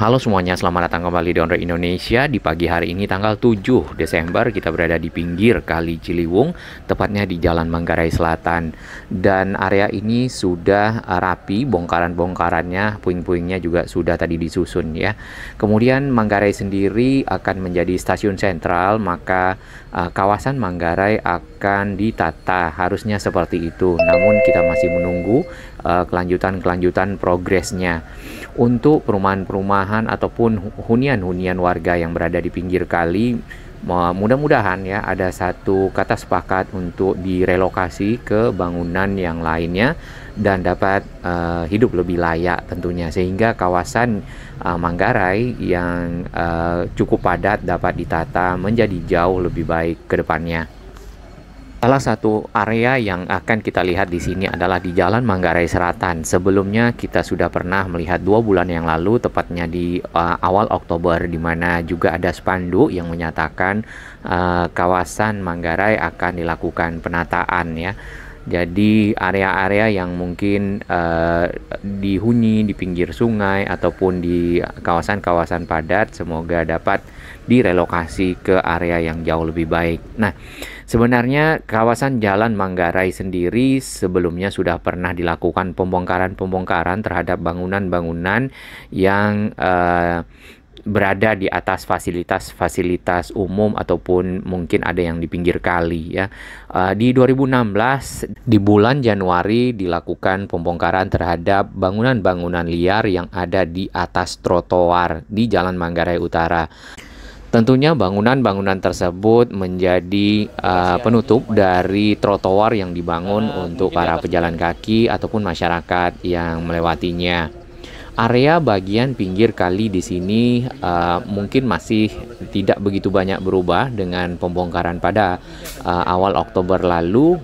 Halo semuanya, selamat datang kembali di Ondre Indonesia. Di pagi hari ini tanggal 7 Desember kita berada di pinggir Kali Ciliwung, tepatnya di Jalan Manggarai Selatan. Dan area ini sudah rapi, bongkaran-bongkarannya, puing-puingnya juga sudah tadi disusun ya. Kemudian Manggarai sendiri akan menjadi stasiun sentral, maka kawasan Manggarai akan ditata, harusnya seperti itu. Namun kita masih menunggu kelanjutan progresnya. Untuk perumahan-perumahan ataupun hunian-hunian warga yang berada di pinggir kali, mudah-mudahan ya ada satu kata sepakat untuk direlokasi ke bangunan yang lainnya dan dapat hidup lebih layak tentunya, sehingga kawasan Manggarai yang cukup padat dapat ditata menjadi jauh lebih baik ke depannya. Salah satu area yang akan kita lihat di sini adalah di Jalan Manggarai Selatan. Sebelumnya kita sudah pernah melihat 2 bulan yang lalu, tepatnya di awal Oktober, di mana juga ada spanduk yang menyatakan kawasan Manggarai akan dilakukan penataan ya. Jadi area-area yang mungkin dihuni di pinggir sungai ataupun di kawasan-kawasan padat, semoga dapat direlokasi ke area yang jauh lebih baik. Nah, sebenarnya kawasan Jalan Manggarai sendiri sebelumnya sudah pernah dilakukan pembongkaran terhadap bangunan-bangunan yang berada di atas fasilitas-fasilitas umum ataupun mungkin ada yang di pinggir kali ya. Di 2016 di bulan Januari dilakukan pembongkaran terhadap bangunan-bangunan liar yang ada di atas trotoar di Jalan Manggarai Utara. Tentunya bangunan-bangunan tersebut menjadi penutup dari trotoar yang dibangun untuk para pejalan kaki ataupun masyarakat yang melewatinya. Area bagian pinggir kali di sini mungkin masih tidak begitu banyak berubah dengan pembongkaran pada awal Oktober lalu.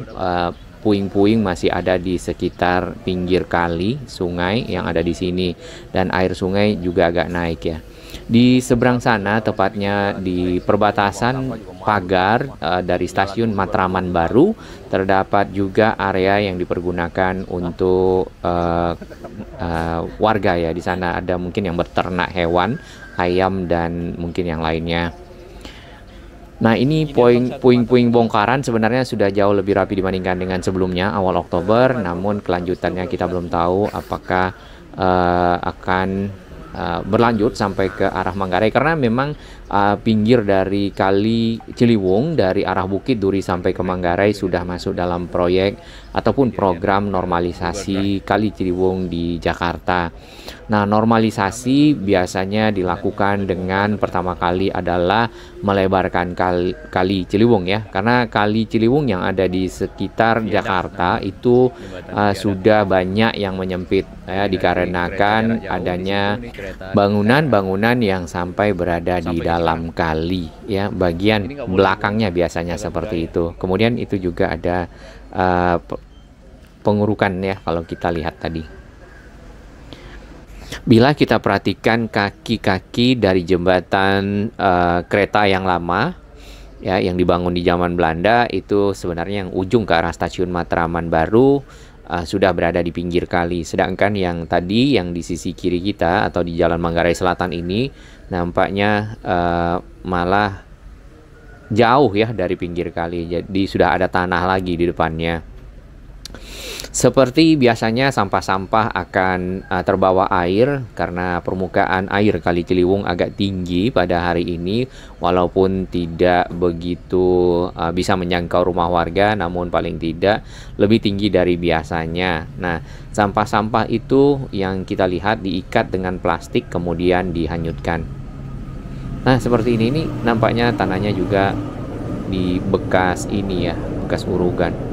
Puing-puing masih ada di sekitar pinggir kali, sungai yang ada di sini, dan air sungai juga agak naik ya. Di seberang sana, tepatnya di perbatasan pagar dari stasiun Matraman Baru, terdapat juga area yang dipergunakan untuk warga ya. Di sana ada mungkin yang berternak hewan, ayam dan mungkin yang lainnya. Nah, ini puing-puing bongkaran sebenarnya sudah jauh lebih rapi dibandingkan dengan sebelumnya awal Oktober, namun kelanjutannya kita belum tahu apakah akan berlanjut sampai ke arah Manggarai, karena memang pinggir dari Kali Ciliwung dari arah Bukit Duri sampai ke Manggarai sudah masuk dalam proyek ataupun program normalisasi Kali Ciliwung di Jakarta. Nah, normalisasi biasanya dilakukan dengan pertama kali adalah melebarkan kali Ciliwung ya, karena Kali Ciliwung yang ada di sekitar Jakarta itu sudah banyak yang menyempit ya, dikarenakan adanya bangunan-bangunan yang sampai berada di dalam kali ya, bagian belakangnya biasanya seperti itu. Kemudian itu juga ada pengurukan ya kalau kita lihat tadi. Bila kita perhatikan kaki-kaki dari jembatan kereta yang lama ya, yang dibangun di zaman Belanda, itu sebenarnya yang ujung ke arah stasiun Matraman Baru sudah berada di pinggir kali. Sedangkan yang tadi yang di sisi kiri kita atau di Jalan Manggarai Selatan ini nampaknya malah jauh ya dari pinggir kali. Jadi sudah ada tanah lagi di depannya. Seperti biasanya sampah-sampah akan terbawa air karena permukaan air Kali Ciliwung agak tinggi pada hari ini, walaupun tidak begitu bisa menjangkau rumah warga, namun paling tidak lebih tinggi dari biasanya. Nah, sampah-sampah itu yang kita lihat diikat dengan plastik kemudian dihanyutkan. Nah, seperti ini nampaknya tanahnya juga di bekas ini ya, bekas urugan.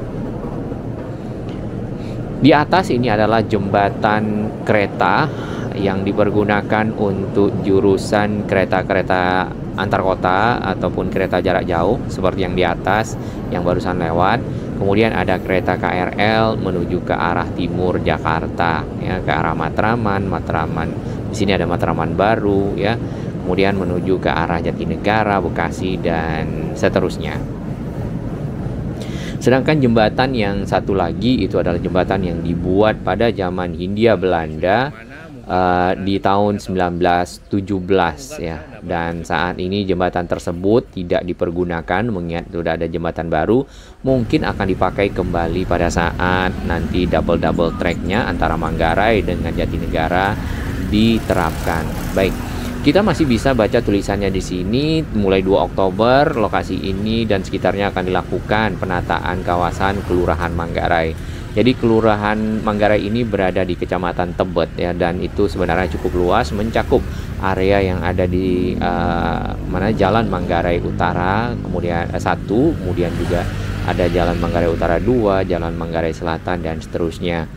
Di atas ini adalah jembatan kereta yang dipergunakan untuk jurusan kereta-kereta antar kota ataupun kereta jarak jauh seperti yang di atas yang barusan lewat. Kemudian ada kereta KRL menuju ke arah timur Jakarta ya, ke arah Matraman. Di sini ada Matraman Baru ya. Kemudian menuju ke arah Jatinegara, Bekasi dan seterusnya. Sedangkan jembatan yang satu lagi itu adalah jembatan yang dibuat pada zaman Hindia Belanda di tahun 1917 ya, dan saat ini jembatan tersebut tidak dipergunakan mengingat sudah ada jembatan baru. Mungkin akan dipakai kembali pada saat nanti double tracknya antara Manggarai dengan Jatinegara diterapkan. Baik, kita masih bisa baca tulisannya di sini. Mulai 2 Oktober lokasi ini dan sekitarnya akan dilakukan penataan kawasan Kelurahan Manggarai. Jadi Kelurahan Manggarai ini berada di Kecamatan Tebet ya, dan itu sebenarnya cukup luas, mencakup area yang ada di Jalan Manggarai Utara, kemudian 1, kemudian juga ada Jalan Manggarai Utara 2, Jalan Manggarai Selatan dan seterusnya.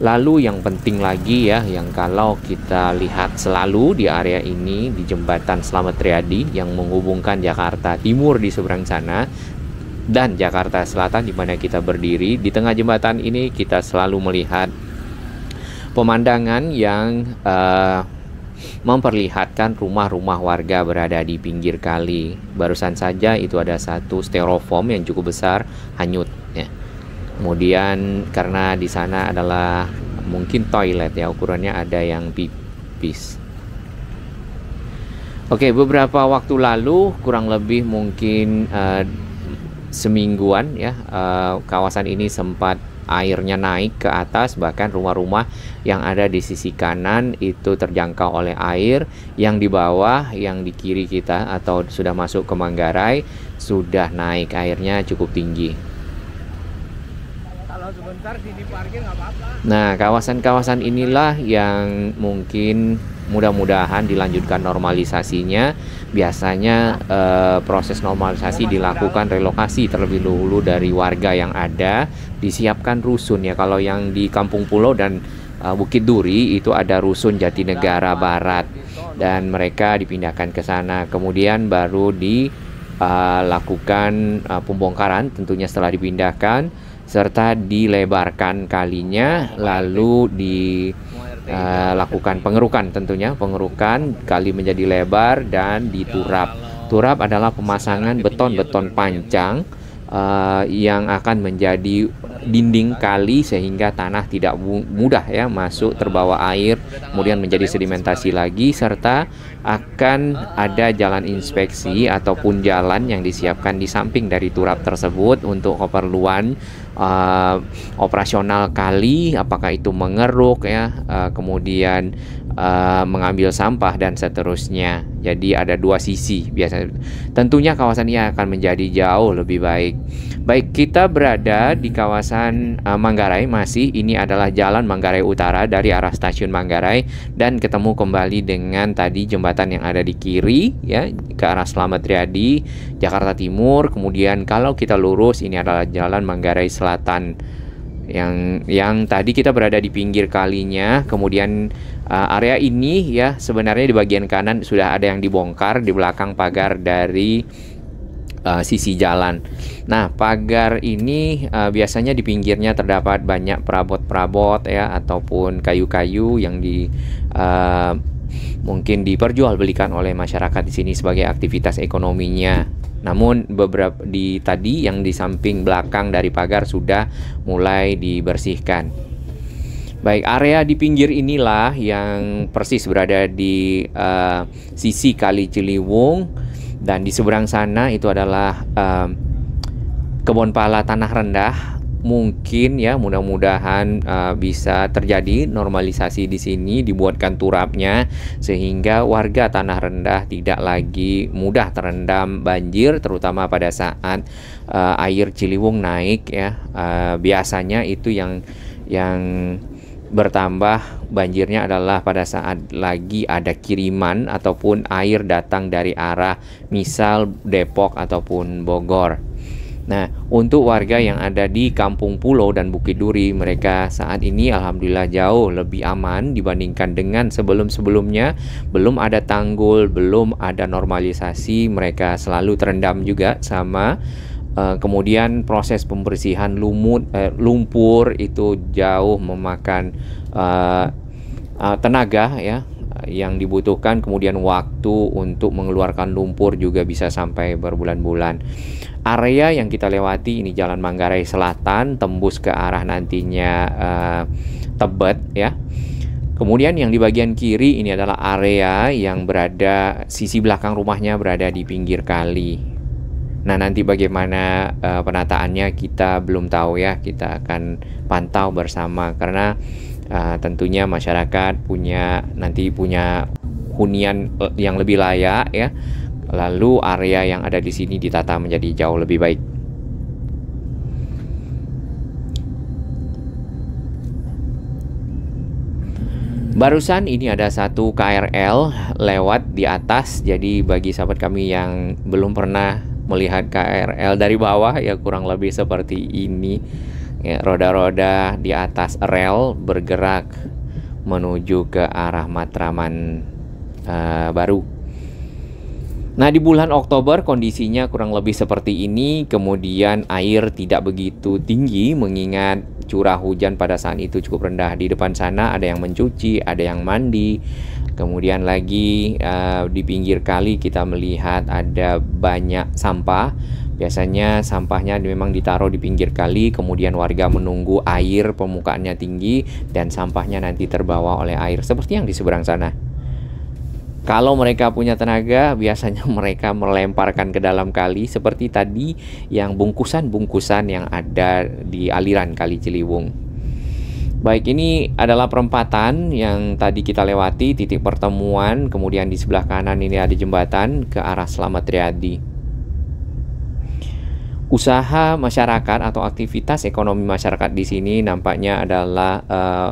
Lalu yang penting lagi ya, yang kalau kita lihat selalu di area ini, di jembatan Slamet Riyadi yang menghubungkan Jakarta Timur di seberang sana dan Jakarta Selatan di mana kita berdiri. Di tengah jembatan ini kita selalu melihat pemandangan yang memperlihatkan rumah-rumah warga berada di pinggir kali. Barusan saja itu ada satu styrofoam yang cukup besar hanyut ya. Kemudian karena di sana adalah mungkin toilet ya, ukurannya ada yang pipis. Oke, beberapa waktu lalu, kurang lebih mungkin semingguan ya, kawasan ini sempat airnya naik ke atas, bahkan rumah-rumah yang ada di sisi kanan itu terjangkau oleh air. Yang di bawah, yang di kiri kita atau sudah masuk ke Manggarai, sudah naik airnya cukup tinggi. Kalau sebentar sini parkir nggak apa-apa. Nah, kawasan-kawasan inilah yang mungkin mudah-mudahan dilanjutkan normalisasinya. Biasanya proses normalisasi dilakukan relokasi terlebih dahulu dari warga yang ada, disiapkan rusun ya. Kalau yang di Kampung Pulau dan Bukit Duri itu ada rusun Jatinegara Barat dan mereka dipindahkan ke sana. Kemudian baru dilakukan pembongkaran tentunya setelah dipindahkan, serta dilebarkan kalinya, lalu dilakukan pengerukan, tentunya pengerukan kali menjadi lebar dan diturap. Turap adalah pemasangan beton-beton panjang yang akan menjadi dinding kali sehingga tanah tidak mudah ya masuk terbawa air, kemudian menjadi sedimentasi lagi, serta akan ada jalan inspeksi ataupun jalan yang disiapkan di samping dari turap tersebut untuk keperluan operasional kali, apakah itu mengeruk ya, kemudian mengambil sampah dan seterusnya. Jadi ada dua sisi biasanya. Tentunya kawasan ini akan menjadi jauh lebih baik. Baik, kita berada di kawasan Manggarai masih. Ini adalah Jalan Manggarai Utara dari arah stasiun Manggarai dan ketemu kembali dengan tadi jembatan yang ada di kiri ya ke arah Slamet Riyadi, Jakarta Timur. Kemudian kalau kita lurus ini adalah Jalan Manggarai Selatan. Yang tadi kita berada di pinggir kalinya. Kemudian area ini ya sebenarnya di bagian kanan sudah ada yang dibongkar di belakang pagar dari sisi jalan. Nah, pagar ini biasanya di pinggirnya terdapat banyak perabot-perabot ya ataupun kayu-kayu yang mungkin diperjualbelikan oleh masyarakat di sini sebagai aktivitas ekonominya. Namun beberapa tadi yang di samping belakang dari pagar sudah mulai dibersihkan. Baik, area di pinggir inilah yang persis berada di sisi Kali Ciliwung, dan di seberang sana itu adalah kebun pala tanah rendah. Mungkin ya mudah-mudahan bisa terjadi normalisasi di sini, dibuatkan turapnya sehingga warga tanah rendah tidak lagi mudah terendam banjir, terutama pada saat air Ciliwung naik ya. Biasanya itu yang bertambah banjirnya adalah pada saat lagi ada kiriman ataupun air datang dari arah misal Depok ataupun Bogor. Nah, untuk warga yang ada di Kampung Pulau dan Bukit Duri, mereka saat ini alhamdulillah jauh lebih aman dibandingkan dengan sebelum-sebelumnya. Belum ada tanggul, belum ada normalisasi, mereka selalu terendam juga sama. Kemudian proses pembersihan lumpur itu jauh memakan tenaga ya yang dibutuhkan, kemudian waktu untuk mengeluarkan lumpur juga bisa sampai berbulan-bulan. Area yang kita lewati ini Jalan Manggarai Selatan, tembus ke arah nantinya Tebet ya. Kemudian yang di bagian kiri ini adalah area yang berada, sisi belakang rumahnya berada di pinggir kali. Nah, nanti bagaimana penataannya kita belum tahu ya, kita akan pantau bersama karena tentunya masyarakat nanti punya hunian yang lebih layak ya. Lalu area yang ada di sini ditata menjadi jauh lebih baik. Barusan ini ada satu KRL lewat di atas. Jadi bagi sahabat kami yang belum pernah melihat KRL dari bawah ya kurang lebih seperti ini. Ya, roda-roda di atas rel bergerak menuju ke arah Matraman Baru. Nah, di bulan Oktober kondisinya kurang lebih seperti ini. Kemudian air tidak begitu tinggi mengingat curah hujan pada saat itu cukup rendah. Di depan sana ada yang mencuci, ada yang mandi. Kemudian lagi di pinggir kali kita melihat ada banyak sampah. Biasanya sampahnya memang ditaruh di pinggir kali, kemudian warga menunggu air permukaannya tinggi dan sampahnya nanti terbawa oleh air seperti yang di seberang sana. Kalau mereka punya tenaga, biasanya mereka melemparkan ke dalam kali seperti tadi yang bungkusan-bungkusan yang ada di aliran Kali Ciliwung. Baik, ini adalah perempatan yang tadi kita lewati, titik pertemuan, kemudian di sebelah kanan ini ada jembatan ke arah Slamet Riyadi. Usaha masyarakat atau aktivitas ekonomi masyarakat di sini nampaknya adalah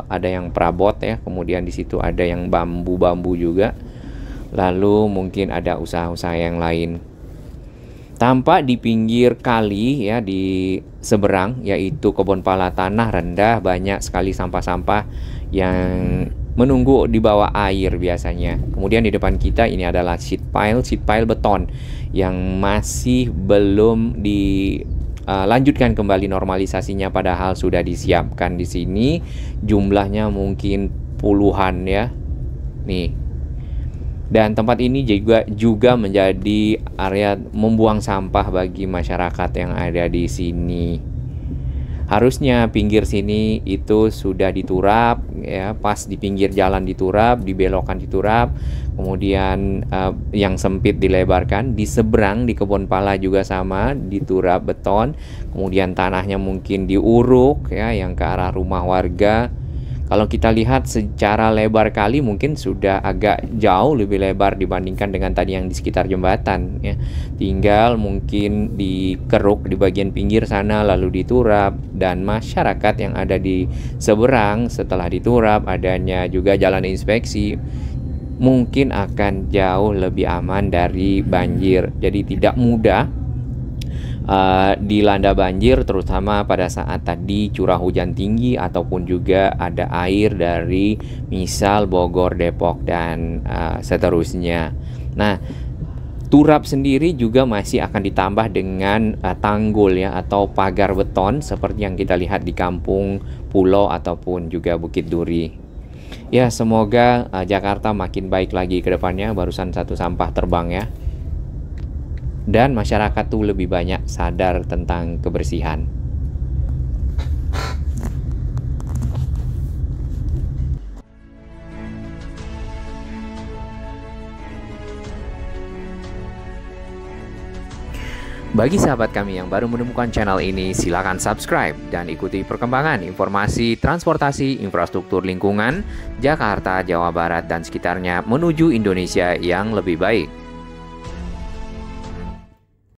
ada yang perabot ya, kemudian di situ ada yang bambu-bambu juga. Lalu mungkin ada usaha-usaha yang lain. Tampak di pinggir kali ya di seberang yaitu kebun pala tanah rendah, banyak sekali sampah-sampah yang menunggu di bawah air biasanya. Kemudian di depan kita ini adalah sheet pile beton yang masih belum dilanjutkan kembali normalisasinya padahal sudah disiapkan di sini. Jumlahnya mungkin puluhan ya. Nih. Dan tempat ini juga menjadi area membuang sampah bagi masyarakat yang ada di sini. Harusnya pinggir sini itu sudah diturap ya, pas di pinggir jalan diturap, dibelokkan diturap, kemudian yang sempit dilebarkan, di seberang di kebun pala juga sama, diturap beton, kemudian tanahnya mungkin diuruk ya yang ke arah rumah warga. Kalau kita lihat secara lebar kali mungkin sudah agak jauh lebih lebar dibandingkan dengan tadi yang di sekitar jembatan ya. Tinggal mungkin dikeruk di bagian pinggir sana lalu diturap, dan masyarakat yang ada di seberang setelah diturap adanya juga jalan inspeksi mungkin akan jauh lebih aman dari banjir. Jadi tidak mudah dilanda banjir, terutama pada saat tadi curah hujan tinggi ataupun juga ada air dari misal Bogor, Depok dan seterusnya. Nah, turap sendiri juga masih akan ditambah dengan tanggul ya atau pagar beton seperti yang kita lihat di Kampung Pulo ataupun juga Bukit Duri. Ya, semoga Jakarta makin baik lagi ke depannya. Barusan satu sampah terbang ya. Dan masyarakat tuh lebih banyak sadar tentang kebersihan. Bagi sahabat kami yang baru menemukan channel ini, silakan subscribe dan ikuti perkembangan informasi transportasi, infrastruktur lingkungan, Jakarta, Jawa Barat, dan sekitarnya menuju Indonesia yang lebih baik.